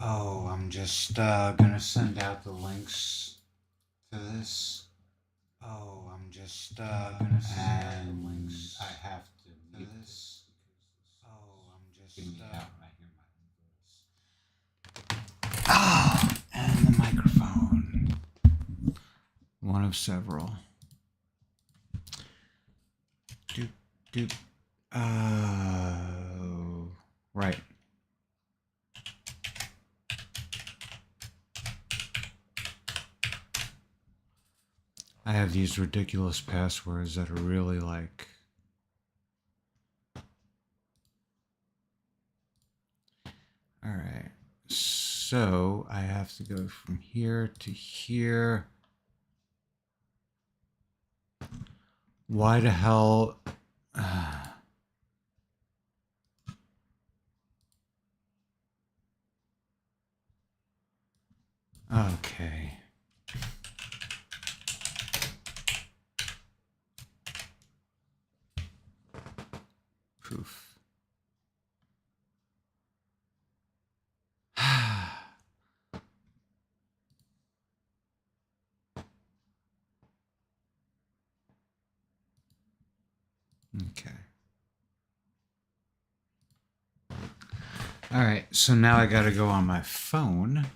Oh, I'm just gonna send out the links to this. Oh, I'm just gonna send out the links. I have to mute this. Oh, I'm just getting it out when I hear my own voice. Oh, and the microphone. One of several. Doop doop. Right. I have these ridiculous passwords that are really like. All right. So I have to go from here to here. Why the hell? Okay. Poof. Okay. All right, so now I got to go on my phone.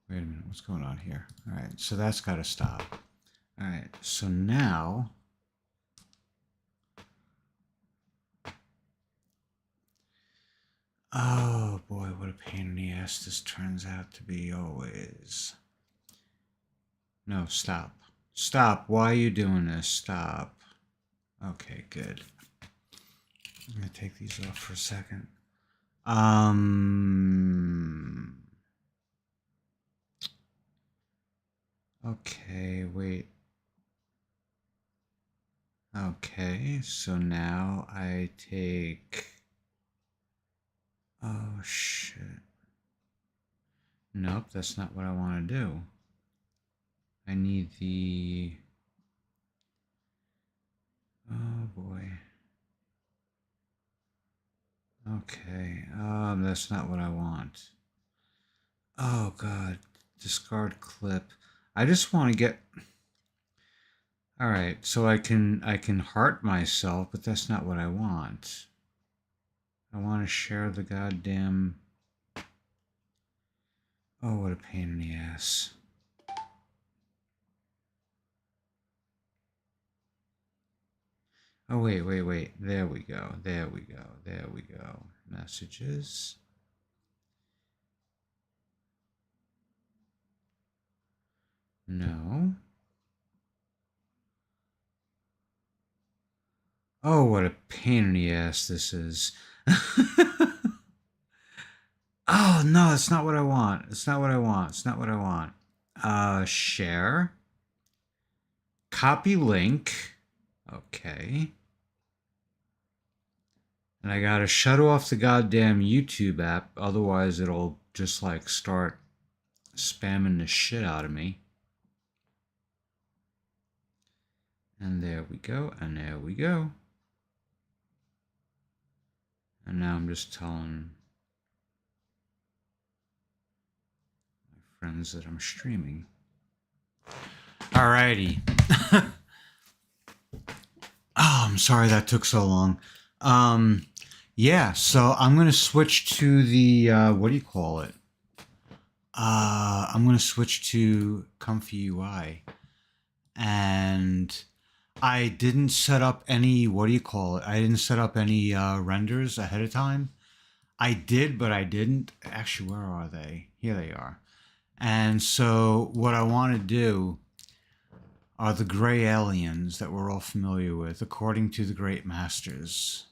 Wait a minute, what's going on here? All right, so that's got to stop. All right, so now oh boy, what a pain in the ass this turns out to be always. No, stop. Stop. Why are you doing this? Stop. Okay, good. I'm going to take these off for a second. Okay, wait. Okay, so now I take... Oh, shit. Nope, that's not what I want to do. I need the... Oh, boy. Okay, that's not what I want. Oh, God. Discard clip. I just want to get... All right, so I can heart myself, but that's not what I want. I want to share the goddamn... Oh, what a pain in the ass. Oh, wait. There we go. Messages. No. Oh, what a pain in the ass this is. Oh, no, it's not what I want. Share. Copy link. Okay. And I gotta shut off the goddamn YouTube app, otherwise it'll just like start spamming the shit out of me. And there we go, and there we go. And now I'm just telling my friends that I'm streaming. Alrighty. Oh, I'm sorry that took so long. Yeah, so I'm going to switch to the, what do you call it? I'm going to switch to Comfy UI. And I didn't set up any, what do you call it? I didn't set up any renders ahead of time. I did, but I didn't. Actually, where are they? Here they are. And so what I want to do are the gray aliens that we're all familiar with, according to the great masters.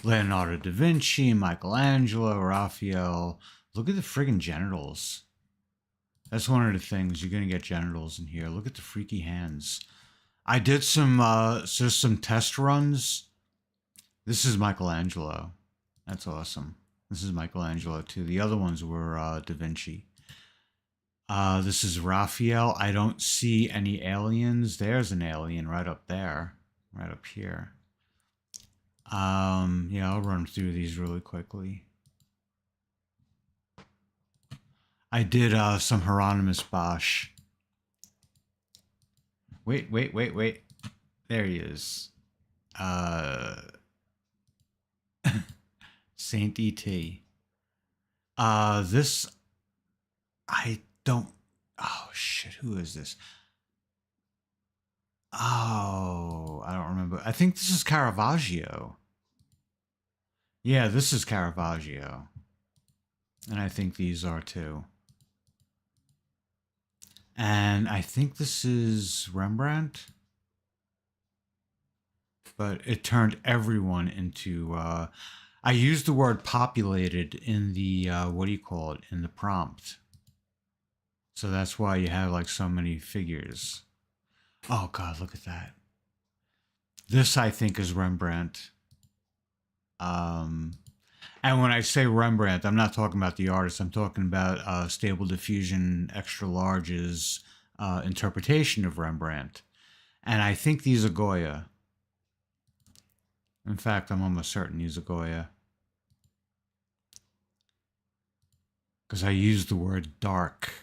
Leonardo da Vinci, Michelangelo, Raphael. Look at the friggin' genitals. That's one of the things. You're going to get genitals in here. Look at the freaky hands. I did some test runs. This is Michelangelo. That's awesome. This is Michelangelo too. The other ones were Da Vinci. This is Raphael. I don't see any aliens. There's an alien right up there. Right up here. Yeah, I'll run through these really quickly. I did some Hieronymus Bosch. Wait. There he is. Uh, Saint E.T. This I don't. Oh shit! Who is this? Oh, I don't remember. I think this is Caravaggio. Yeah, this is Caravaggio, and I think these are too. And I think this is Rembrandt, but it turned everyone into. I used the word populated in the what do you call it in the prompt, so that's why you have like so many figures. Oh God, look at that. This I think is Rembrandt. Um, and when I say Rembrandt, I'm not talking about the artist. I'm talking about Stable Diffusion Extra Large's interpretation of Rembrandt. And I think these are Goya. In fact, I'm almost certain these are Goya. Because I used the word dark.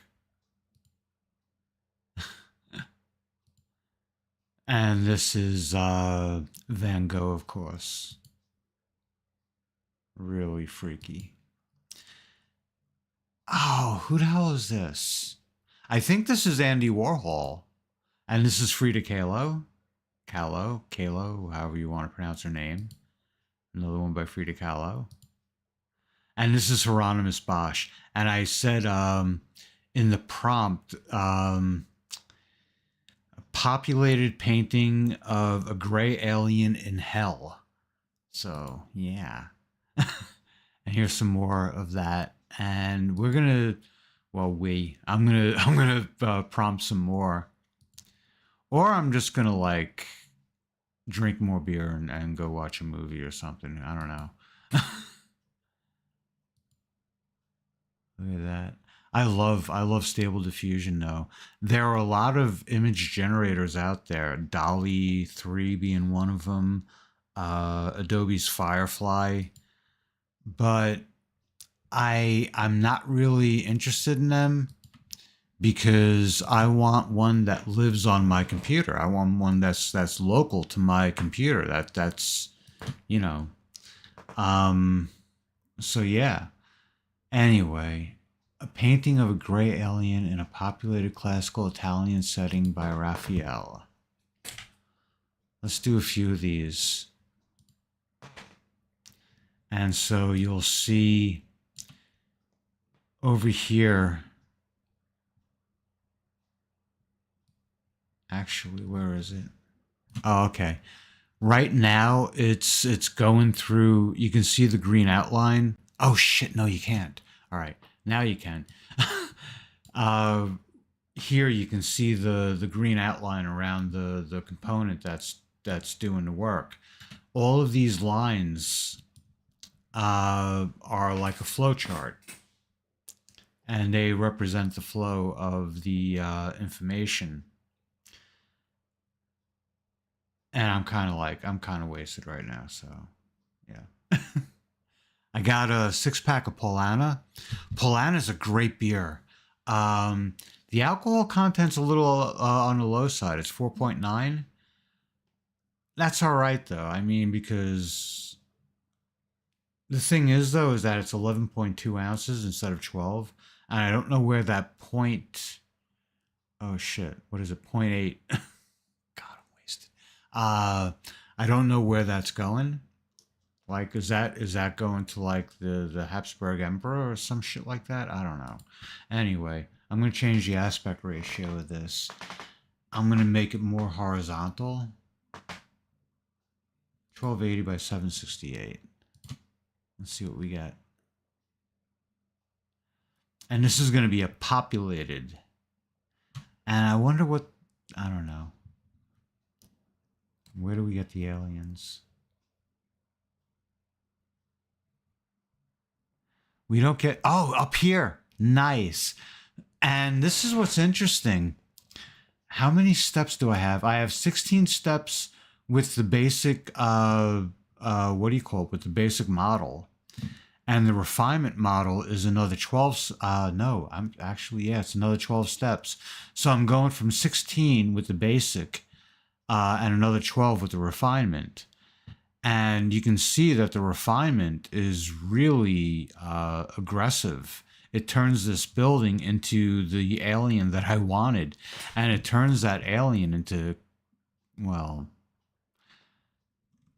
And this is Van Gogh, of course. Really freaky. Oh, who the hell is this? I think this is Andy Warhol. And this is Frida Kahlo. Kahlo, however you want to pronounce her name. Another one by Frida Kahlo. And this is Hieronymus Bosch. And I said in the prompt, a populated painting of a gray alien in hell. So, yeah. And here's some more of that. And we're going to, I'm going to prompt some more. Or I'm just going to like drink more beer and go watch a movie or something. I don't know. Look at that. I love Stable Diffusion though. There are a lot of image generators out there. Dolly 3 being one of them. Adobe's Firefly. But I'm not really interested in them because I want one that lives on my computer. I want one that's local to my computer. That's you know. So yeah. Anyway, a painting of a gray alien in a populated classical Italian setting by Raphael. Let's do a few of these. And so you'll see over here. Actually, where is it? Oh, okay. Right now, it's going through. You can see the green outline. Oh shit! No, you can't. All right, now you can. Here you can see the green outline around the component that's doing the work. All of these lines are like a flow chart, and they represent the flow of the information. And I'm kind of wasted right now, so yeah. I got a 6-pack of Polana. Polana's a great beer. The alcohol content's a little on the low side. It's 4.9. That's all right though. I mean, because the thing is though, is that it's 11.2 ounces instead of 12, and I don't know where that point. Oh shit! What is it? 0.8. God, I'm wasted. I don't know where that's going. Like, is that going to like the Habsburg Emperor or some shit like that? I don't know. Anyway, I'm gonna change the aspect ratio of this. I'm gonna make it more horizontal. 1280 by 768. Let's see what we got. And this is gonna be a populated. And I wonder what, I don't know. Where do we get the aliens? We don't get, oh, up here. Nice. And this is what's interesting. How many steps do I have? I have 16 steps with the basic what do you call it, with the basic model. And the refinement model is another 12. No, I'm actually, yeah, it's another 12 steps. So I'm going from 16 with the basic and another 12 with the refinement. And you can see that the refinement is really aggressive. It turns this building into the alien that I wanted. And it turns that alien into, well,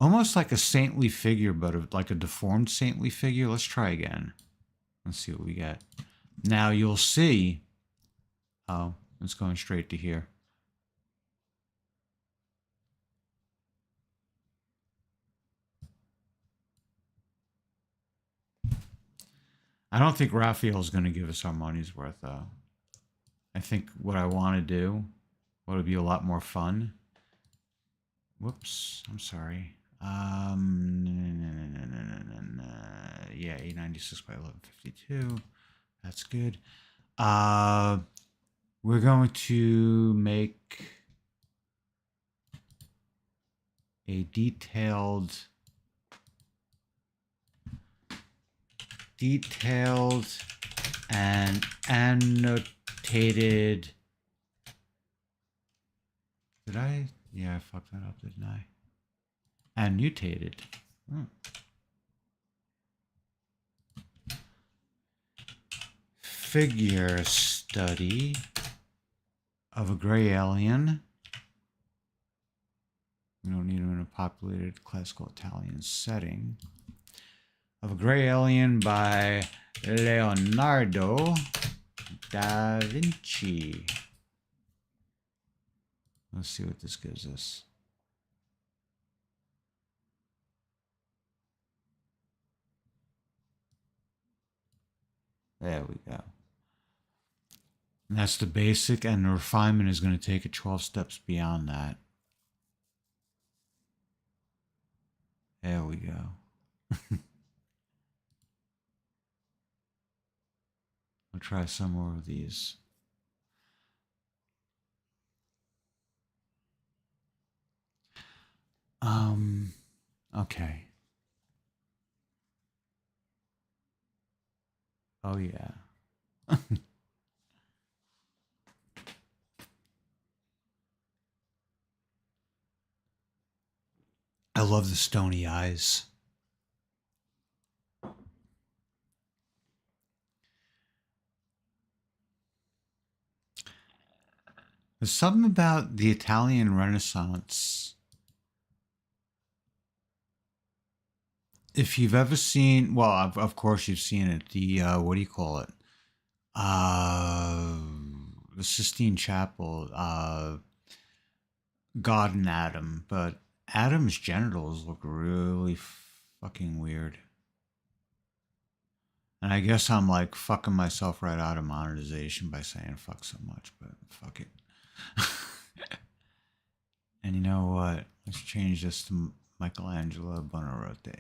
almost like a saintly figure, but like a deformed saintly figure. Let's try again. Let's see what we get. Now you'll see. Oh, it's going straight to here. I don't think Raphael's going to give us our money's worth, though. I think what I want to do, what would be a lot more fun. Whoops, I'm sorry. Yeah, 896 by 1152. That's good. We're going to make a detailed and annotated. Did I? Yeah, I fucked that up, didn't I? Annotated. Figure study of a gray alien. We don't need them in a populated classical Italian setting. Of a gray alien by Leonardo da Vinci. Let's see what this gives us. There we go. And that's the basic, and the refinement is going to take it 12 steps beyond that. There we go. I'll try some more of these. Okay. Oh, yeah. I love the stony eyes. There's something about the Italian Renaissance. If you've ever seen, well, of course you've seen it. The what do you call it? The Sistine Chapel. God and Adam, but Adam's genitals look really fucking weird. And I guess I'm like fucking myself right out of monetization by saying fuck so much, but fuck it. And you know what? Let's change this to Michelangelo Buonarroti.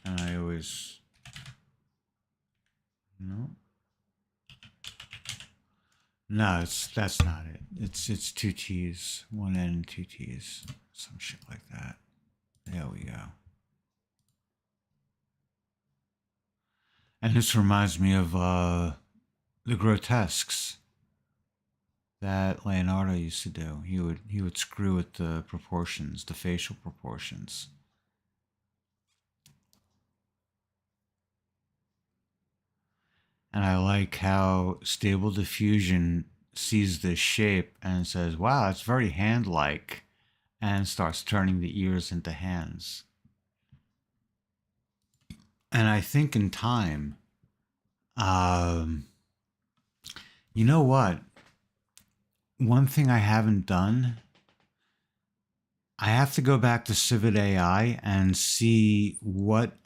And I always... No. No, that's not it. It's two T's, one N and two T's, some shit like that. There we go. And this reminds me of the grotesques that Leonardo used to do. He would screw with the proportions, the facial proportions. And I like how Stable Diffusion sees this shape and says, wow, it's very hand-like, and starts turning the ears into hands. And I think in time, you know what? One thing I haven't done, I have to go back to Civet AI and see what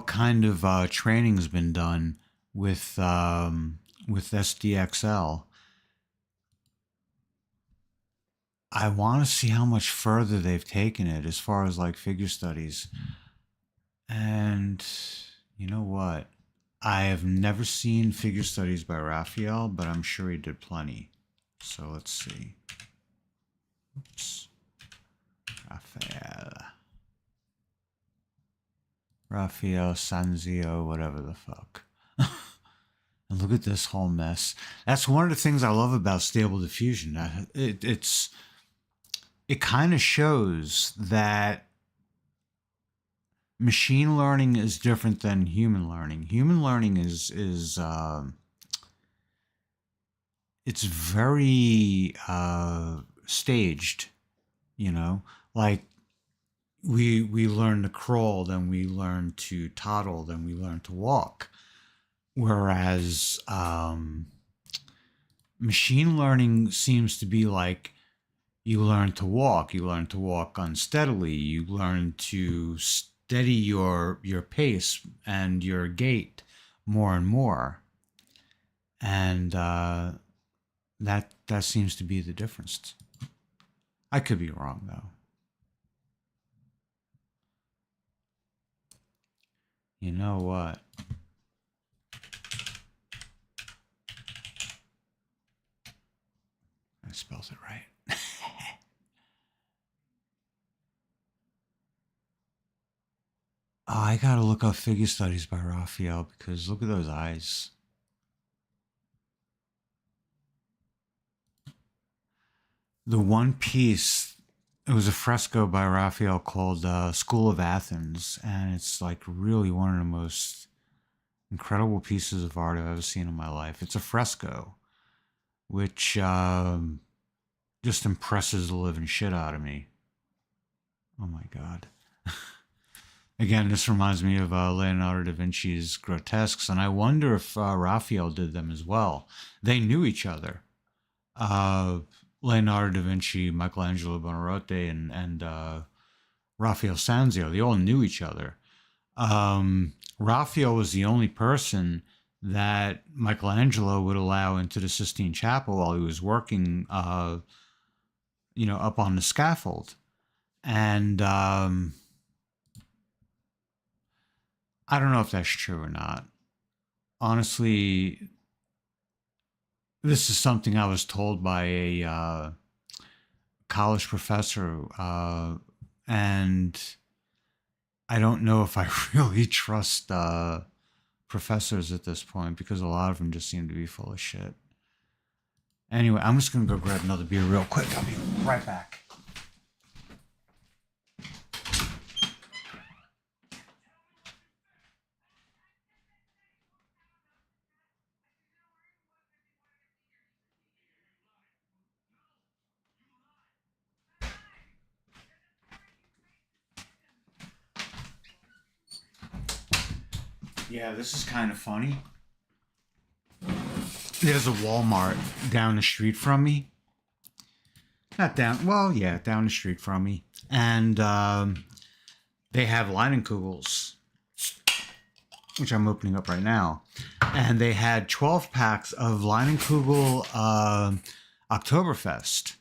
kind of training has been done with SDXL. I want to see how much further they've taken it as far as like figure studies. And you know what? I have never seen figure studies by Raphael, but I'm sure he did plenty. So let's see. Oops. Raphael Sanzio, whatever the fuck. And look at this whole mess. That's one of the things I love about Stable Diffusion. It kind of shows that machine learning is different than human learning. Human learning is it's very staged, you know, like we learn to crawl, then we learn to toddle, then we learn to walk. Whereas machine learning seems to be like you learn to walk unsteadily, you learn to steady your pace and your gait more and more. And that seems to be the difference. I could be wrong though. You know what? I spelled it right. Oh, I gotta look up figure studies by Raphael because look at those eyes. The one piece, it was a fresco by Raphael called School of Athens, and it's like really one of the most incredible pieces of art I've ever seen in my life. It's a fresco, which just impresses the living shit out of me. Oh my God. Again, this reminds me of Leonardo da Vinci's grotesques, and I wonder if Raphael did them as well. They knew each other. Leonardo da Vinci, Michelangelo Buonarroti, and Raphael Sanzio, they all knew each other. Raphael was the only person that Michelangelo would allow into the Sistine Chapel while he was working, up on the scaffold. And I don't know if that's true or not. Honestly, this is something I was told by a college professor, and I don't know if I really trust professors at this point because a lot of them just seem to be full of shit. Anyway, I'm just going to go grab another beer real quick. I'll be right back. Yeah, this is kind of funny. There's a Walmart down the street from me. Not down, well, yeah, down the street from me. And they have Leinenkugels, which I'm opening up right now. And they had 12 packs of Leinenkugel Oktoberfest.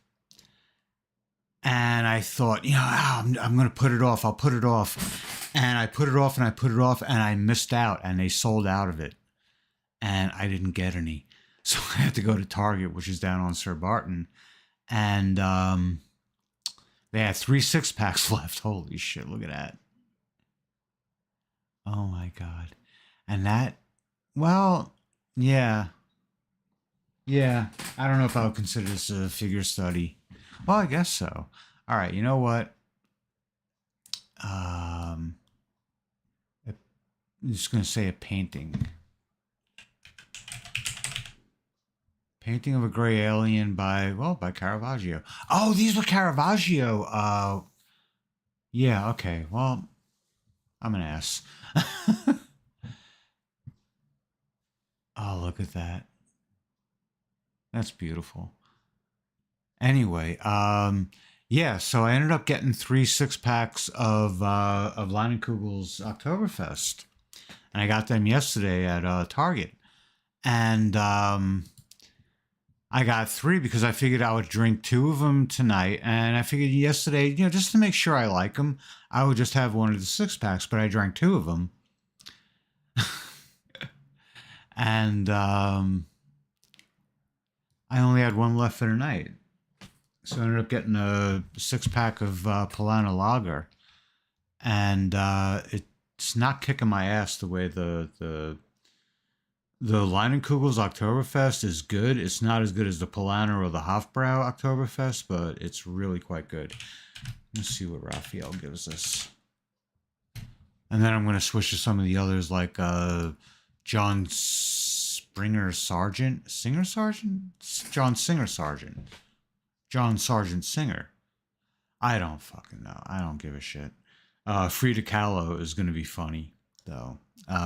And I thought, I'm going to put it off. I'll put it off. And I put it off and I put it off and I missed out and they sold out of it. And I didn't get any. So I had to go to Target, which is down on Sir Barton. And they had 3 6-packs left. Holy shit, look at that. Oh my God. And that, well, yeah. Yeah, I don't know if I would consider this a figure study. Well, I guess so. All right, you know what? I'm just going to say a painting. Painting of a Gray Alien by Caravaggio. Oh, these were Caravaggio. Yeah, okay. Well, I'm an ass. Oh, look at that. That's beautiful. Anyway, yeah, so I ended up getting 3 6-packs of Leinenkugel's Oktoberfest. And I got them yesterday at Target. And I got 3 because I figured I would drink 2 of them tonight. And I figured yesterday, just to make sure I like them, I would just have one of the 6-packs, but I drank 2 of them. And I only had one left for the night. So I ended up getting a 6-pack of Polana Lager. And it's not kicking my ass the way the Leinenkugel's Oktoberfest is good. It's not as good as the Polana or the Hofbrau Oktoberfest, but it's really quite good. Let's see what Raphael gives us. And then I'm going to switch to some of the others like John Springer Sargent. Singer Sargent? John Singer Sargent. John Sargent Singer. I don't fucking know. I don't give a shit. Frida Kahlo is going to be funny, though.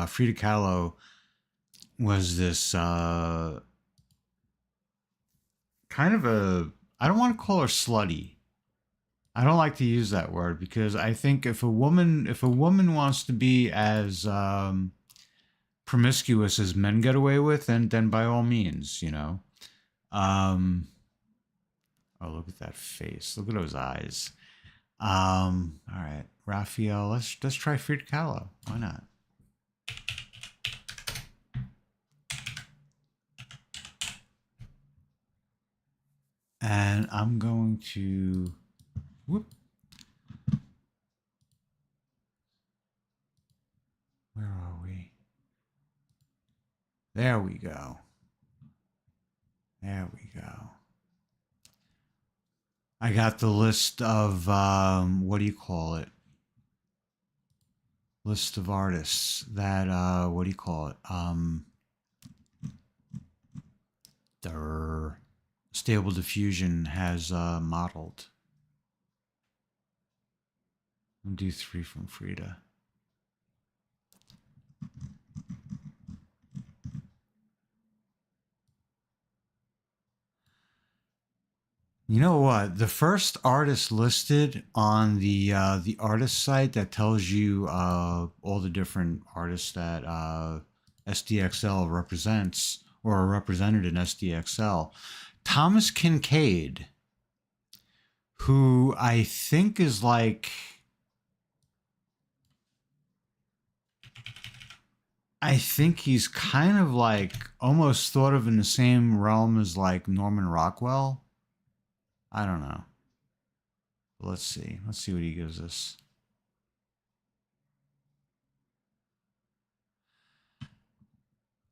Frida Kahlo was this kind of a... I don't want to call her slutty. I don't like to use that word because I think if a woman wants to be as promiscuous as men get away with, then by all means, you know. Oh, look at that face! Look at those eyes. All right, Raphael. Let's try Frida Kahlo. Why not? And I'm going to. Whoop. Where are we? There we go. There we go. I got the list of, what do you call it? List of artists that, what do you call it? Stable Diffusion has modeled. I'll do 3 from Frida. You know what? The first artist listed on the artist site that tells you all the different artists that SDXL represents or are represented in SDXL, Thomas Kincaid, who I think is like... I think he's kind of like almost thought of in the same realm as like Norman Rockwell. I don't know. Let's see. Let's see what he gives us.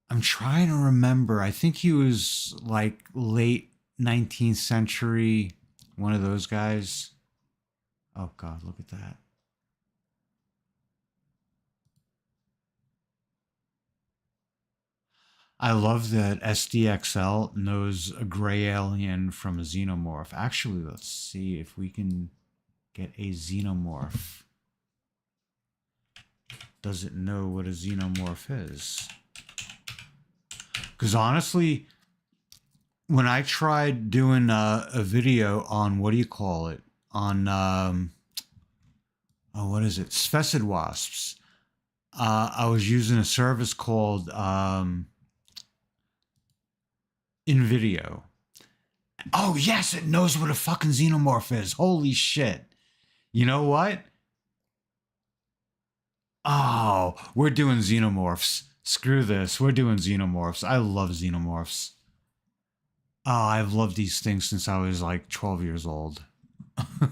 I'm trying to remember. I think he was like late 19th century, one of those guys. Oh, God, look at that. I love that SDXL knows a gray alien from a xenomorph. Actually, let's see if we can get a xenomorph. Does it know what a xenomorph is? Because honestly, when I tried doing a video on, what do you call it? On, oh, what is it? Sphecid wasps. I was using a service called InVideo. Oh, yes, it knows what a fucking xenomorph is. Holy shit. You know what? Oh, we're doing xenomorphs. Screw this. We're doing xenomorphs. I love xenomorphs. Oh, I've loved these things since I was like 12 years old. All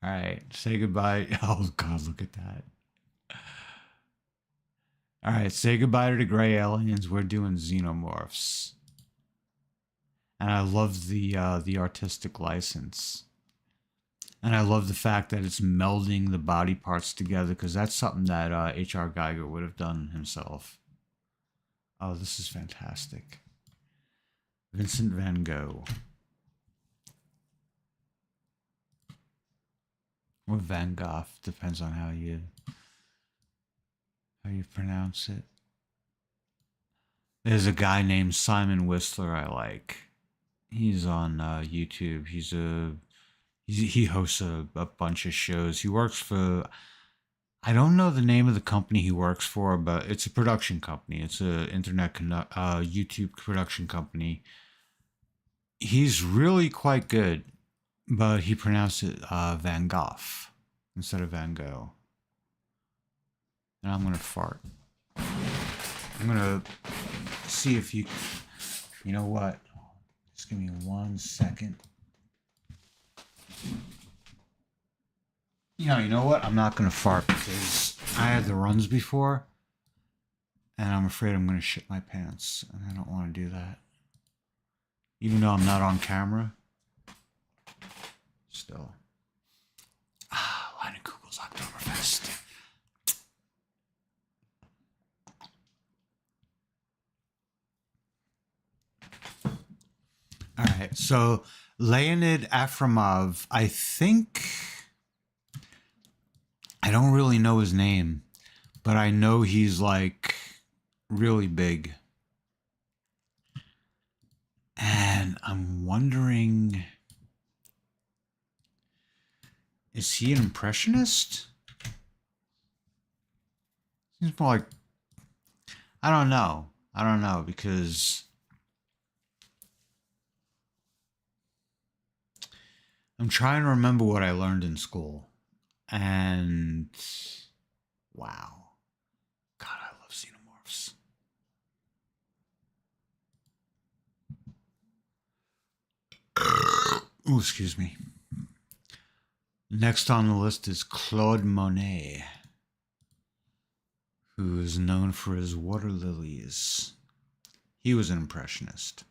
right, say goodbye. Oh, God, look at that. All right, say goodbye to the gray aliens. We're doing xenomorphs. And I love the artistic license. And I love the fact that it's melding the body parts together because that's something that H.R. Geiger would have done himself. Oh, this is fantastic. Vincent van Gogh. Or Van Gogh, depends on how you pronounce it. There's a guy named Simon Whistler I like. He's on YouTube. He hosts a bunch of shows. He works for, I don't know the name of the company he works for, but it's a production company. It's a internet YouTube production company. He's really quite good, but he pronounced it Van Gogh instead of Van Gogh. And I'm gonna fart. I'm gonna see if you know what? Just give me 1 second. You know what? I'm not gonna fart because I had the runs before, and I'm afraid I'm gonna shit my pants, and I don't want to do that. Even though I'm not on camera, still. Kugel's Oktoberfest. All right, so Leonid Afremov, I think, I don't really know his name, but I know he's like really big. And I'm wondering, is he an impressionist? Seems more like, I don't know because I'm trying to remember what I learned in school. And wow. God, I love xenomorphs. Oh, excuse me. Next on the list is Claude Monet, who is known for his water lilies. He was an impressionist.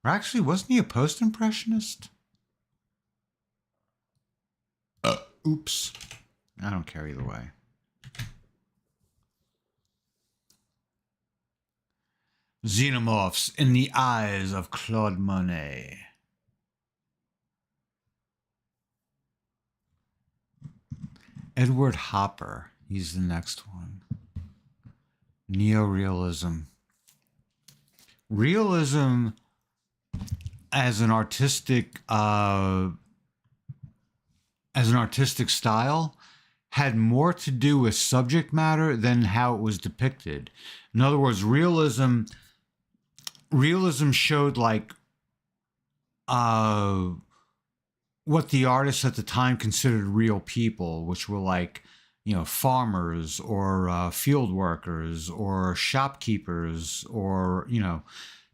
Or actually, wasn't he a post-impressionist? Oops. I don't care either way. Xenomorphs in the eyes of Claude Monet. Edward Hopper. He's the next one. Neorealism. Realism as an artistic style had more to do with subject matter than how it was depicted. In other words, realism showed like what the artists at the time considered real people, which were like, farmers or field workers or shopkeepers or,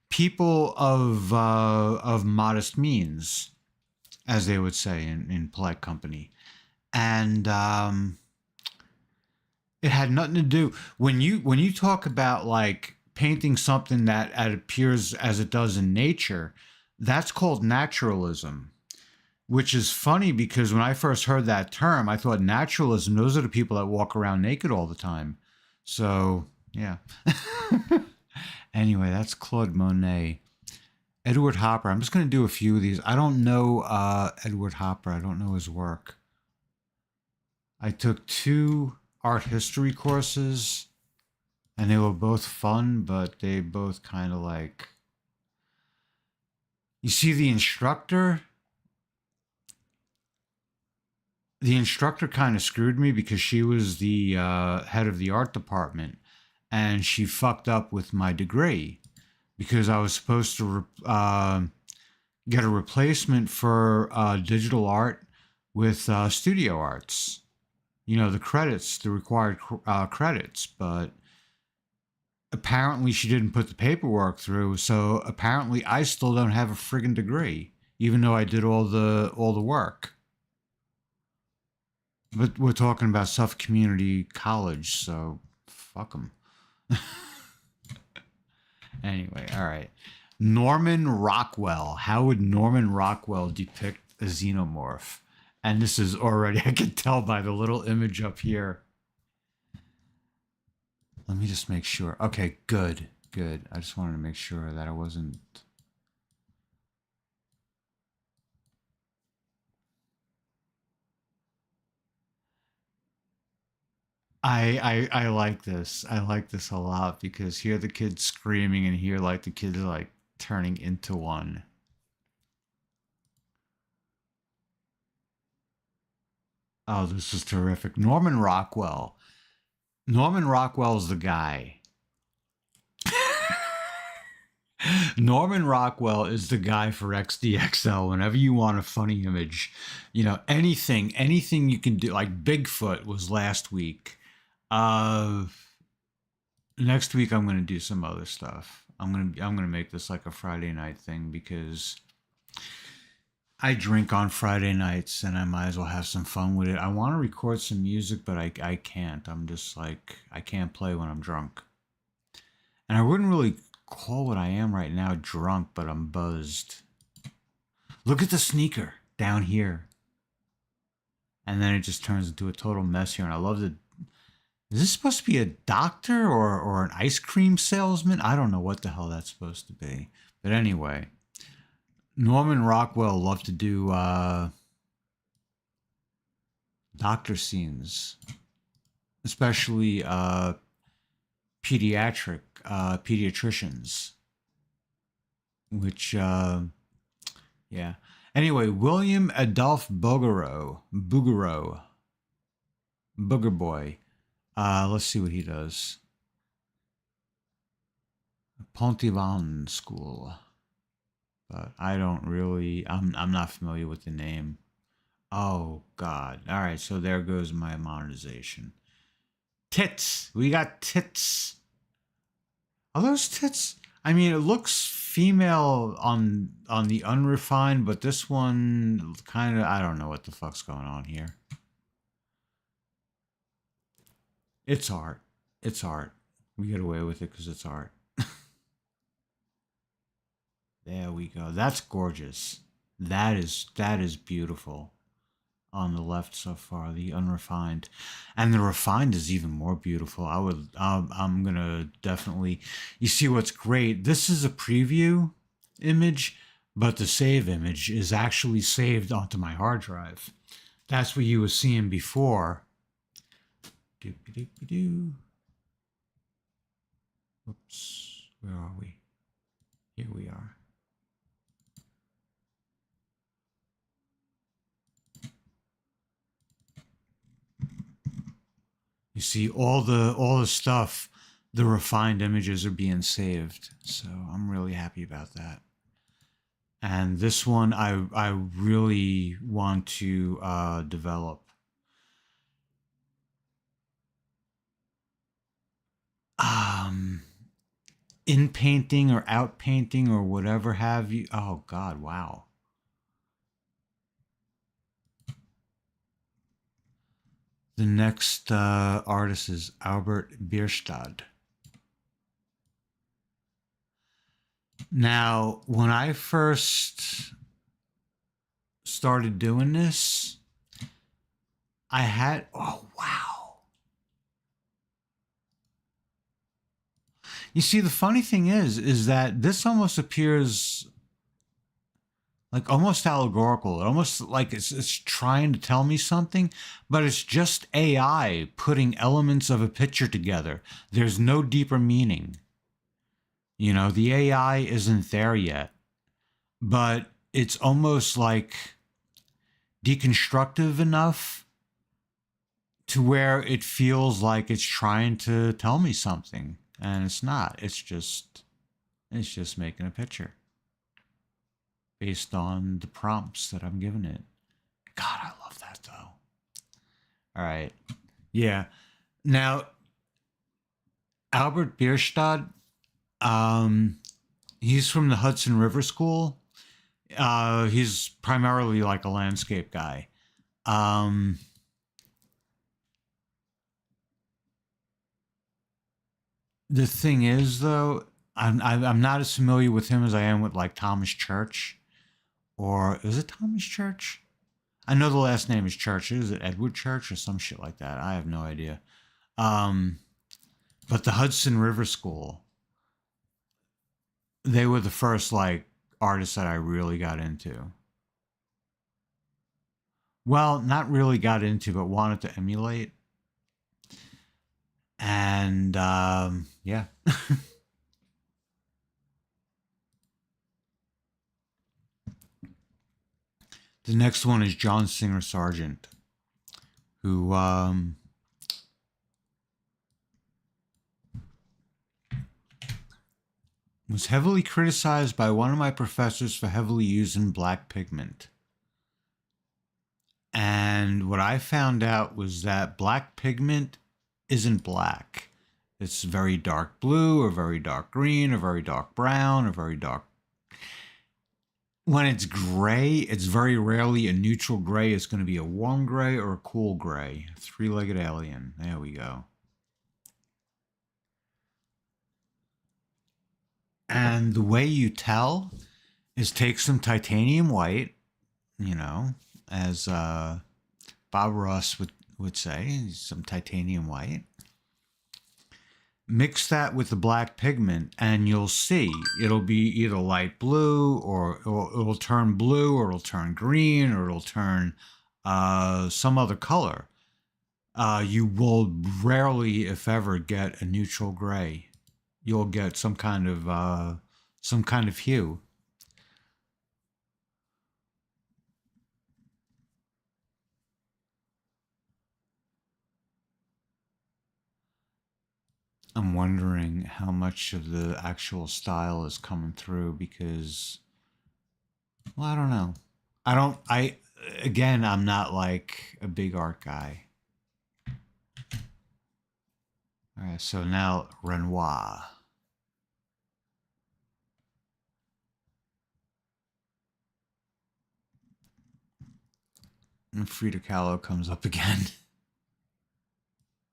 people of modest means, as they would say in polite company. And it had nothing to do when you talk about like painting something that appears as it does in nature. That's called naturalism, which is funny because when I first heard that term, I thought naturalism, those are the people that walk around naked all the time. So yeah. Anyway, that's Claude Monet. Edward Hopper. I'm just going to do a few of these. I don't know Edward Hopper. I don't know his work. I took 2 art history courses, and they were both fun, but they both kind of like... You see, the instructor kind of screwed me because she was the head of the art department, and she fucked up with my degree because I was supposed to get a replacement for digital art with studio arts. The credits, the required credits, but apparently she didn't put the paperwork through, so apparently I still don't have a friggin' degree, even though I did all the work. But we're talking about Suffolk Community College, so fuck them. Anyway, all right. Norman Rockwell. How would Norman Rockwell depict a xenomorph? And this is already, I can tell by the little image up here. Let me just make sure. Okay, good. I just wanted to make sure that I wasn't... I like this. I like this a lot because here the kid's screaming and here like the kid's like turning into one. Oh, this is terrific. Norman Rockwell. Norman Rockwell's the guy. Norman Rockwell is the guy for XDXL. Whenever you want a funny image, anything you can do. Like Bigfoot was last week. Uh, Next week I'm gonna do some other stuff. I'm gonna make this like a Friday night thing because I drink on Friday nights and I might as well have some fun with it. I want to record some music, but I can't. I'm just like, I can't play when I'm drunk. And I wouldn't really call what I am right now drunk, but I'm buzzed. Look at the sneaker down here. And then it just turns into a total mess here. And I love the. Is this supposed to be a doctor or an ice cream salesman? I don't know what the hell that's supposed to be. But anyway, Norman Rockwell loved to do doctor scenes, especially pediatricians, which yeah. Anyway, William Adolphe Bouguereau, Booger Boy. Let's see what he does. Pontevin School, but I don't really. I'm not familiar with the name. Oh God! All right, so there goes my monetization. Tits. We got tits. Are those tits? I mean, it looks female on the unrefined, but this one kind of, I don't know what the fuck's going on here. It's art. It's art. We get away with it because it's art. There we go. That's gorgeous. That is beautiful. On the left so far, the unrefined, and the refined is even more beautiful. I'm gonna definitely. You see what's great? This is a preview image, but the save image is actually saved onto my hard drive. That's what you were seeing before. Doop-a-doop-a-doo. Oops, where are we? Here we are. You see all the stuff, the refined images are being saved. So I'm really happy about that. And this one I really want to develop. In painting or out painting or whatever have you. Oh God, wow. The next artist is Albert Bierstadt. Now, when I first started doing this, I had, oh wow. You see, the funny thing is that this almost appears like almost allegorical. It almost like it's trying to tell me something, but it's just AI putting elements of a picture together. There's no deeper meaning. You know, the AI isn't there yet, but it's almost like deconstructive enough to where it feels like it's trying to tell me something, and it's not. It's just making a picture based on the prompts that I'm giving it. God, I love that though. All right. Yeah. Now, Albert Bierstadt, he's from the Hudson River School. He's primarily like a landscape guy. The thing is, though, I'm not as familiar with him as I am with like Thomas Church. Or is it Thomas Church? I know the last name is Church. Is it Edward Church or some shit like that? I have no idea. But the Hudson River School, they were the first like artists that I really got into. Well, not really got into, but wanted to emulate. And yeah. The next one is John Singer Sargent, who Was heavily criticized by one of my professors for heavily using black pigment. And what I found out was that black pigment isn't black. It's very dark blue or very dark green or very dark brown or very dark. When it's gray, it's very rarely a neutral gray. It's going to be a warm gray or a cool gray. Three-legged alien. There we go. And the way you tell is take some titanium white, you know, as Bob Ross would say, some titanium white. Mix that with the black pigment and you'll see it'll be either light blue or it'll turn blue or it'll turn green or it'll turn some other color. You will rarely, if ever, get a neutral gray. You'll get some kind of hue. I'm wondering how much of the actual style is coming through because, well, I don't know. Again, I'm not like a big art guy. All right, so now Renoir. And Frida Kahlo comes up again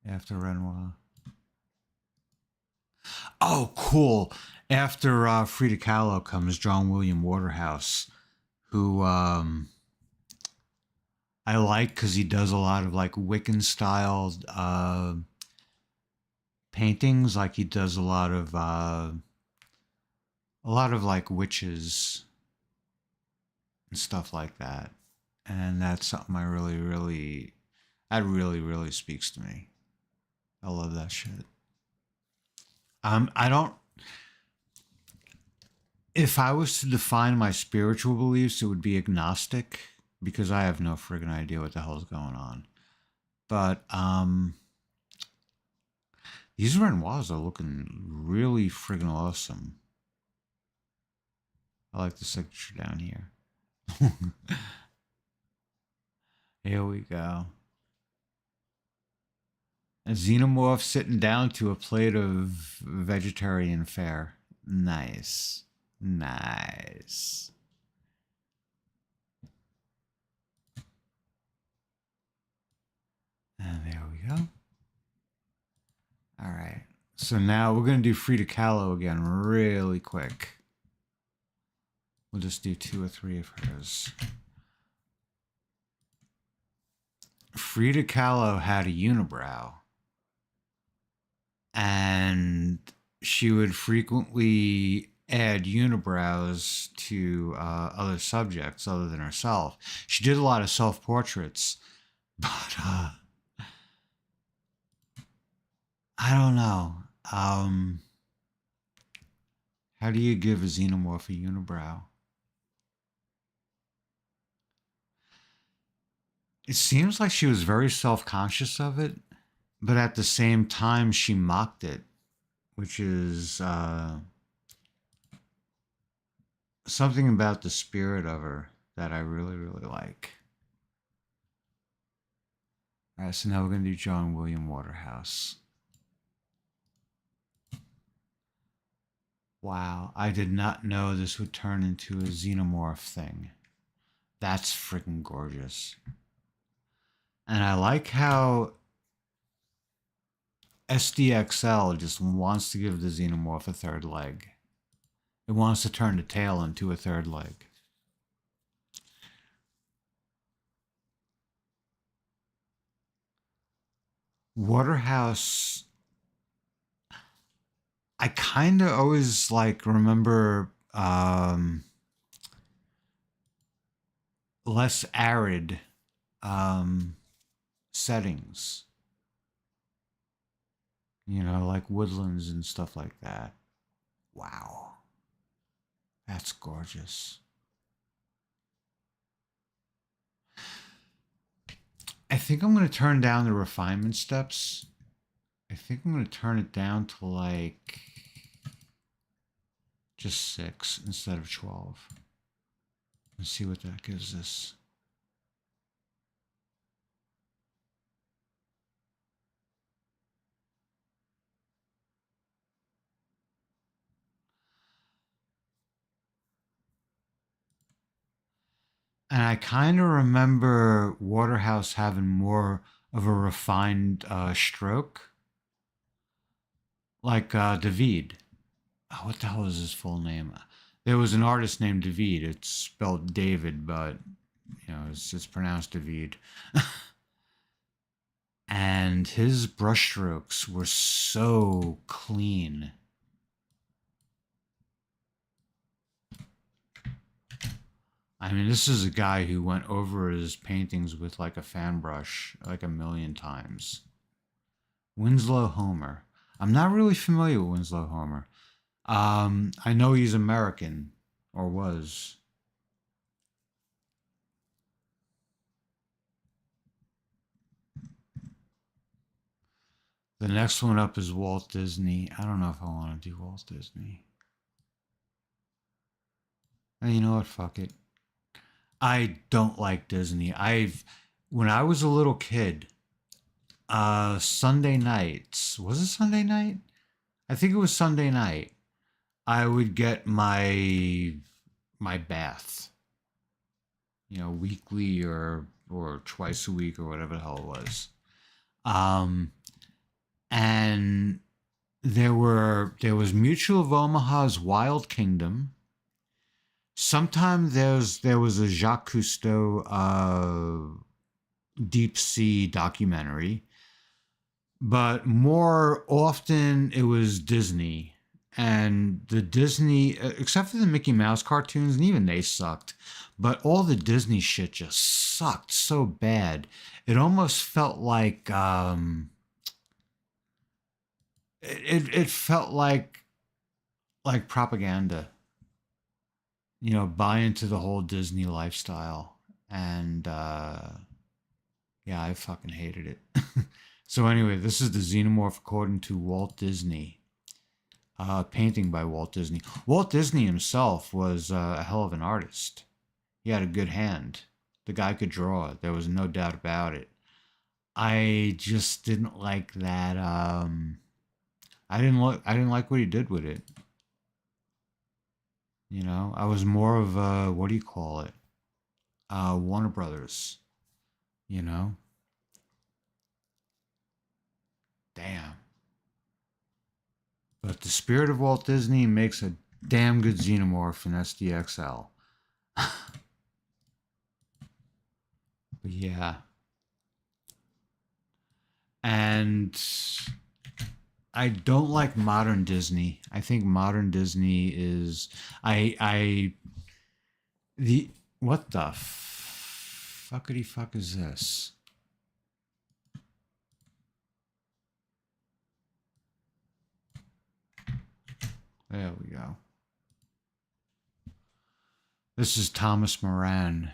after Renoir. Oh, cool. After Frida Kahlo comes John William Waterhouse, who I like because he does a lot of like Wiccan style paintings. Like he does a lot of like witches and stuff like that. And that's something that really speaks to me. I love that shit. I don't. If I was to define my spiritual beliefs, it would be agnostic because I have no friggin' idea what the hell's going on. But these Renoirs are looking really friggin' awesome. I like the signature down here. Here we go. A xenomorph sitting down to a plate of vegetarian fare. Nice. Nice. And there we go. All right. So now we're going to do Frida Kahlo again really quick. We'll just do 2 or 3 of hers. Frida Kahlo had a unibrow. And she would frequently add unibrows to other subjects other than herself. She did a lot of self-portraits, but I don't know. How do you give a xenomorph a unibrow? It seems like she was very self-conscious of it, but at the same time, she mocked it, which is something about the spirit of her that I really, really like. All right, so now we're going to do John William Waterhouse. Wow, I did not know this would turn into a xenomorph thing. That's freaking gorgeous. And I like how SDXL just wants to give the xenomorph a third leg. It wants to turn the tail into a third leg. Waterhouse, I kind of always like remember less arid settings. You know, like woodlands and stuff like that. Wow. That's gorgeous. I think I'm going to turn down the refinement steps. I think I'm going to turn it down to like Just 6 instead of 12. Let's see what that gives us. And I kind of remember Waterhouse having more of a refined stroke, like David. Oh, what the hell is his full name? There was an artist named David. It's spelled David, but it's pronounced David. And his brushstrokes were so clean. I mean, this is a guy who went over his paintings with like a fan brush like a million times. Winslow Homer. I'm not really familiar with Winslow Homer. I know he's American, or was. The next one up is Walt Disney. I don't know if I want to do Walt Disney. And you know what? Fuck it. I don't like Disney. When I was a little kid, Sunday nights, was it Sunday night? I think it was Sunday night. I would get my bath, weekly or twice a week or whatever the hell it was. And there was Mutual of Omaha's Wild Kingdom. Sometimes there was a Jacques Cousteau deep sea documentary, but more often it was Disney. And the Disney, except for the Mickey Mouse cartoons, and even they sucked, but all the Disney shit just sucked so bad. It almost felt like it felt like propaganda. Buy into the whole Disney lifestyle. And yeah, I fucking hated it. So anyway, this is the Xenomorph according to Walt Disney. Painting by Walt Disney. Walt Disney himself was a hell of an artist. He had a good hand. The guy could draw. There was no doubt about it. I just didn't like that. I didn't like what he did with it. I was more of a, what do you call it? Warner Brothers. Damn. But the spirit of Walt Disney makes a damn good Xenomorph in SDXL. But yeah. And I don't like modern Disney. I think modern Disney is what the fuckity fuck is this? There we go. This is Thomas Moran.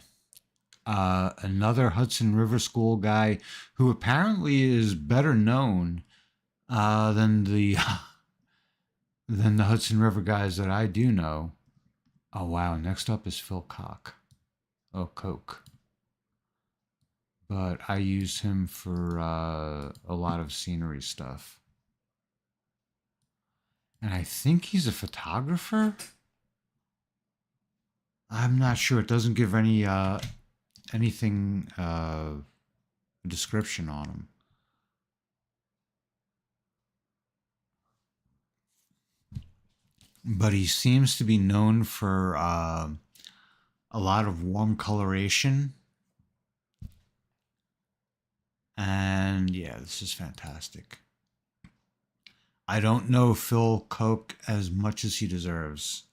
Another Hudson River School guy who apparently is better known than the Hudson River guys that I do know. Oh wow! Next up is Phil Koch. Oh, Coke. But I use him for a lot of scenery stuff, and I think he's a photographer. I'm not sure. It doesn't give any anything description on him. But he seems to be known for a lot of warm coloration. And yeah, this is fantastic. I don't know Phil Koch as much as he deserves.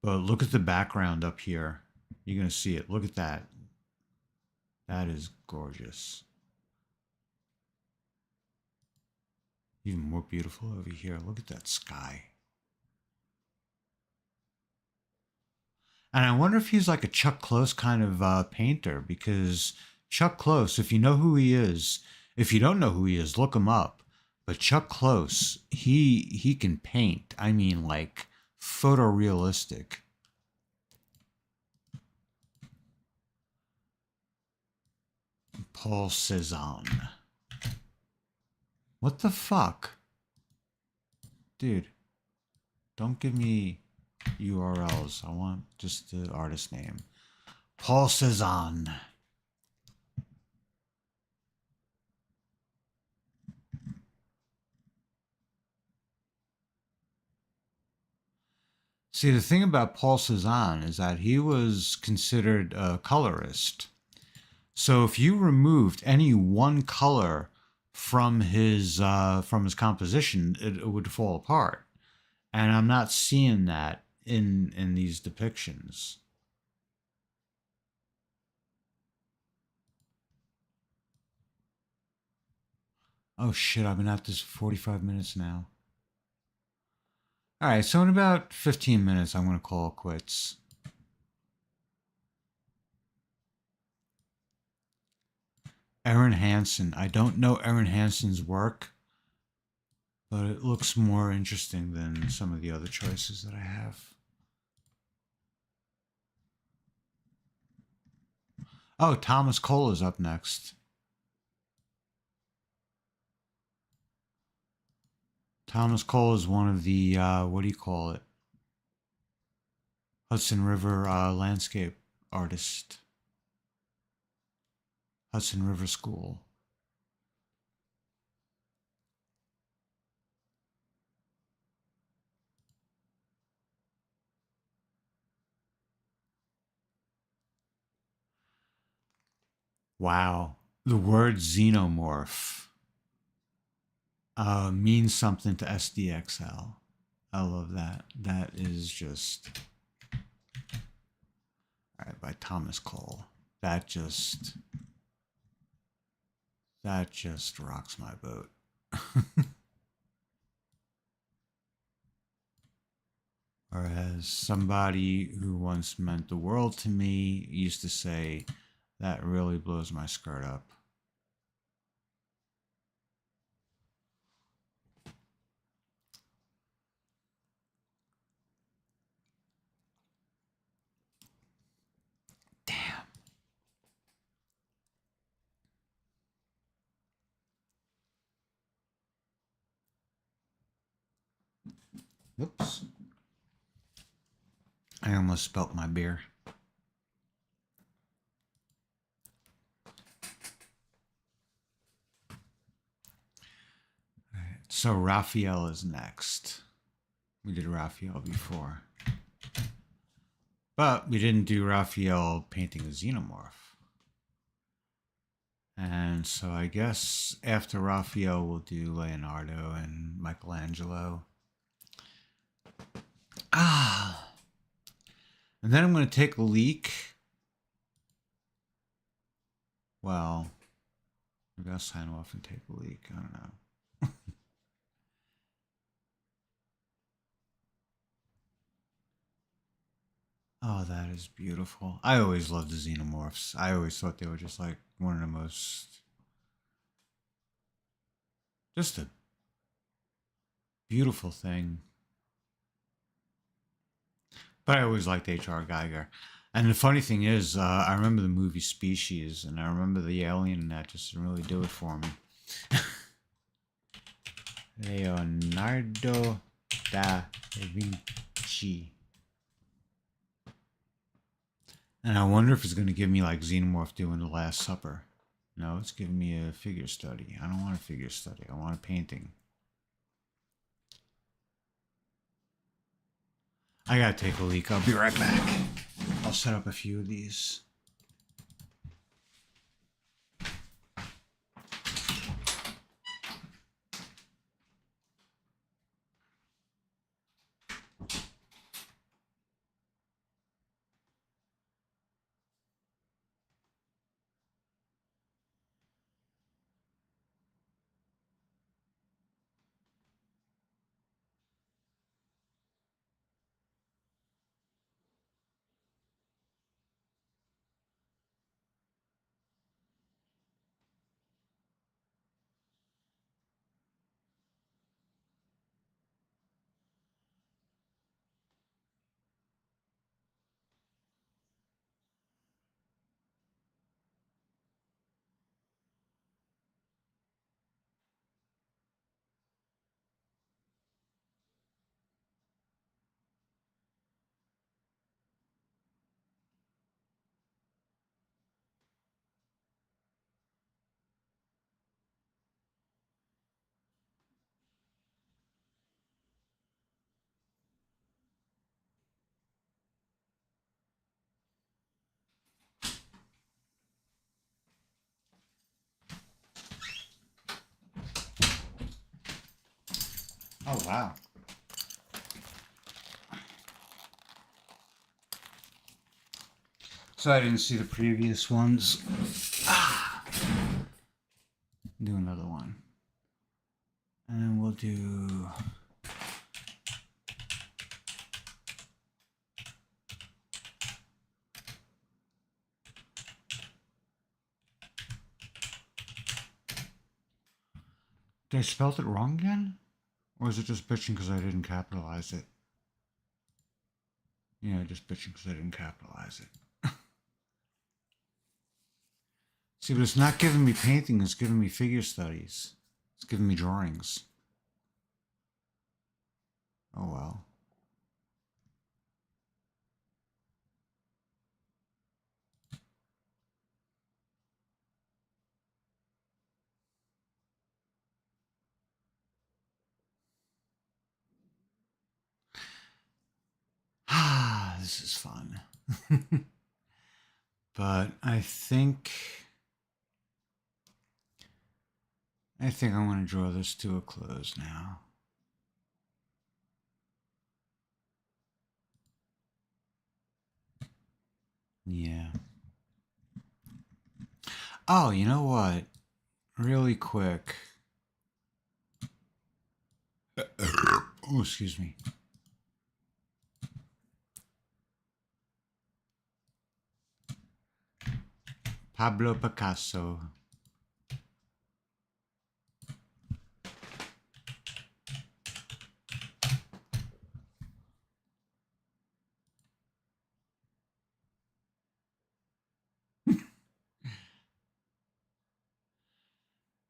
But look at the background up here. You're going to see it. Look at that. That is gorgeous. Even more beautiful over here. Look at that sky. And I wonder if he's like a Chuck Close kind of painter, because Chuck Close, if you know who he is, if you don't know who he is, look him up. But Chuck Close, he can paint. I mean, like photorealistic. Paul Cezanne. What the fuck? Dude, don't give me URLs. I want just the artist name. Paul Cezanne. See, the thing about Paul Cezanne is that he was considered a colorist. So if you removed any one color from his composition, it would fall apart. And I'm not seeing that in these depictions. Oh shit, I've been at this for 45 minutes now. All right, so in about 15 minutes, I'm going to call it quits. Erin Hansen. I don't know Erin Hansen's work, but it looks more interesting than some of the other choices that I have. Oh, Thomas Cole is up next. Thomas Cole is one of the, what do you call it? Hudson River landscape artist. Hudson River School. Wow. The word xenomorph means something to SDXL. I love that. That is just... All right, by Thomas Cole. That just rocks my boat. Or as somebody who once meant the world to me used to say, that really blows my skirt up. Damn. Whoops. I almost spilt my beer. All right, so Raphael is next. We did Raphael before. But we didn't do Raphael painting a xenomorph. And so I guess after Raphael, we'll do Leonardo and Michelangelo. And then I'm going to take a leak. Well, maybe I'll sign off and take a leak. I don't know. Oh, that is beautiful. I always loved the xenomorphs. I always thought they were just like one of the most... Just a beautiful thing. But I always liked H.R. Geiger. And the funny thing is, I remember the movie Species, and I remember the alien, and that just didn't really do it for me. Leonardo da Vinci. And I wonder if it's going to give me like Xenomorph doing The Last Supper. No, it's giving me a figure study. I don't want a figure study. I want a painting. I gotta take a leak. I'll be right back. I'll set up a few of these. Oh, wow. So I didn't see the previous ones. Do another one. And then we'll do... Did I spell it wrong again? Or is it just bitching because I didn't capitalize it? Yeah, just bitching because I didn't capitalize it. See, but it's not giving me painting, it's giving me figure studies. It's giving me drawings. Oh well. Ah, this is fun. But I think I'm going to draw this to a close now. Yeah. Oh, you know what? Really quick. Oh, excuse me. Pablo Picasso.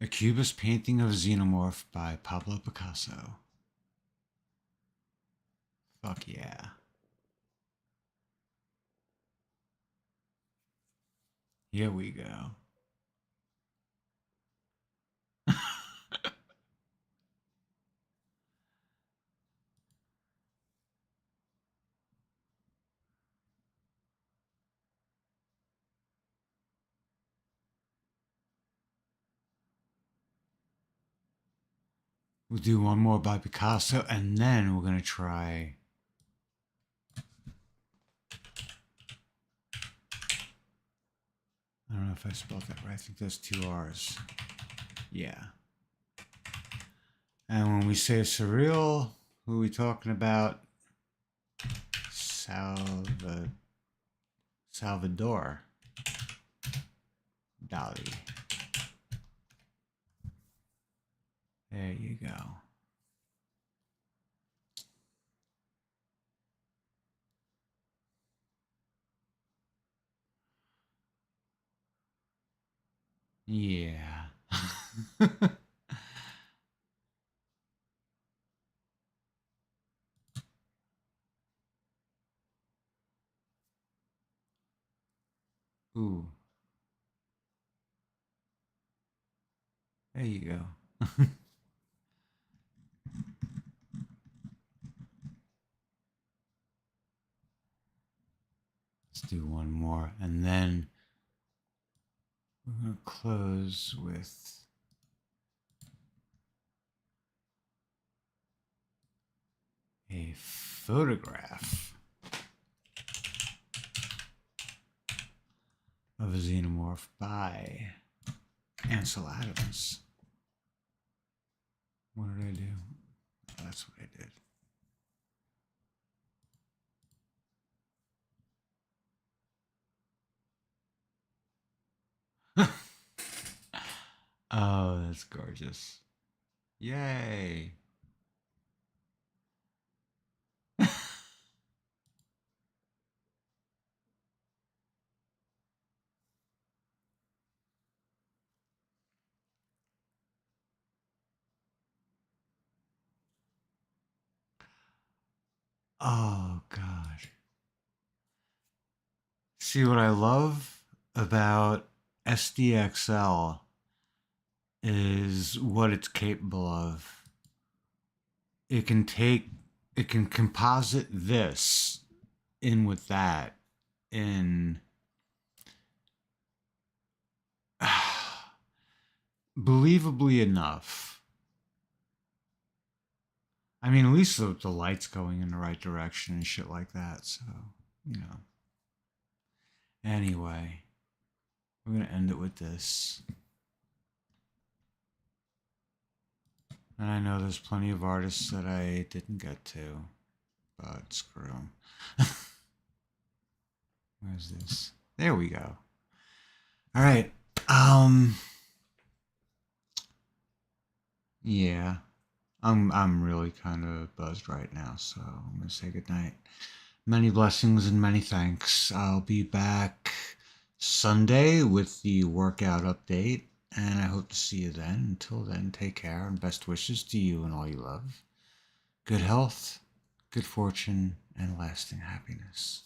A Cubist painting of a xenomorph by Pablo Picasso. Fuck yeah. Here we go. We'll do one more by Picasso, and then we're going to try... I don't know if I spelled that right. I think there's 2 R's. Yeah. And when we say surreal, who are we talking about? Salvador Dali. There you go. Yeah. Ooh. There you go. Let's do one more, and then we're going to close with a photograph of a xenomorph by Ansel Adams. What did I do? That's what I did. Oh, that's gorgeous. Yay. Oh, God. See, what I love about SDXL is what it's capable of. It can composite this in with that in believably enough. I mean, at least the light's going in the right direction and shit like that. So, you know. Anyway, we're going to end it with this. And I know there's plenty of artists that I didn't get to, but screw them. Where's this? There we go. All right. Yeah. I'm really kind of buzzed right now, so I'm gonna say goodnight. Many blessings and many thanks. I'll be back Sunday with the workout update, and I hope to see you then. Until then, take care and best wishes to you and all you love. Good health, good fortune, and lasting happiness.